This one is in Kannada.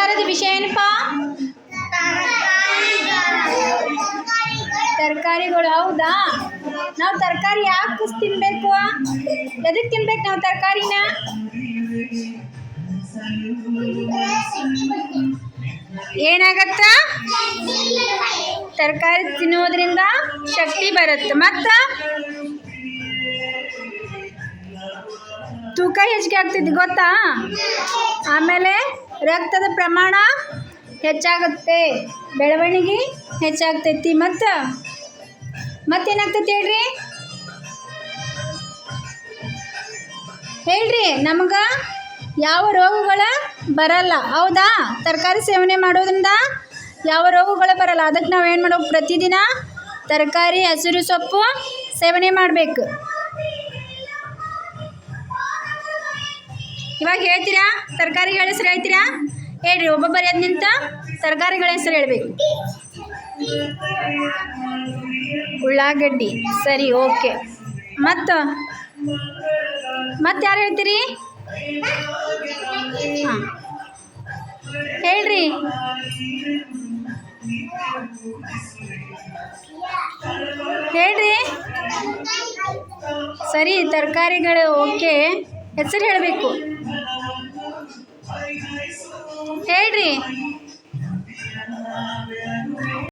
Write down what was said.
ವಾರದ ವಿಷಯ ಏನಪ್ಪ? ತರಕಾರಿಗಳು. ಹೌದಾ? ನಾವು ತರಕಾರಿ ಯಾಕೆ ತಿನ್ನಬೇಕು? ಎದಕ್ಕೆ ತಿನ್ಬೇಕು ನಾವು ತರಕಾರಿನ? ಏನಾಗತ್ತ? ತರಕಾರಿ ತಿನ್ನೋದ್ರಿಂದ ಶಕ್ತಿ ಬರುತ್ತೆ, ಮತ್ತು ತೂಕ ಹೆಚ್ಚಿಗೆ ಆಗ್ತೈತಿ, ಗೊತ್ತಾ? ಆಮೇಲೆ ರಕ್ತದ ಪ್ರಮಾಣ ಹೆಚ್ಚಾಗುತ್ತೆ, ಬೆಳವಣಿಗೆ ಹೆಚ್ಚಾಗ್ತೈತಿ, ಮತ್ತೇನಾಗ್ತೈತಿ ಹೇಳ್ರಿ ನಮ್ಗೆ ಯಾವ ರೋಗಗಳ ಬರಲ್ಲ. ಹೌದಾ? ತರಕಾರಿ ಸೇವನೆ ಮಾಡೋದ್ರಿಂದ ಯಾವ ರೋಗಗಳು ಬರಲ್ಲ. ಅದಕ್ಕೆ ನಾವು ಏನು ಮಾಡಬೇಕು? ಪ್ರತಿದಿನ ತರಕಾರಿ, ಹಸಿರು ಸೊಪ್ಪು ಸೇವನೆ ಮಾಡಬೇಕು. ಇವಾಗ ಹೇಳ್ತೀರಾ? ತರಕಾರಿಗಳ ಹೆಸರು ಹೇಳ್ತೀರಾ? ಹೇಳ್ರಿ, ಒಬ್ಬೊಬ್ಬರು ಎದ್ದು ನಿಂತ ತರಕಾರಿಗಳ ಹೆಸರು ಹೇಳಬೇಕು. ಉಳ್ಳಾಗಡ್ಡಿ. ಸರಿ, ಓಕೆ. ಮತ್ತು ಯಾರು ಹೇಳ್ತೀರಿ? ಹಾಂ, ಹೇಳ್ರಿ. ಹೇಳ್ರಿ. ಸರಿ, ತರಕಾರಿಗಳು ಓಕೆ, ಹೆಸರು ಹೇಳಬೇಕು. ಹೇಳ್ರಿ.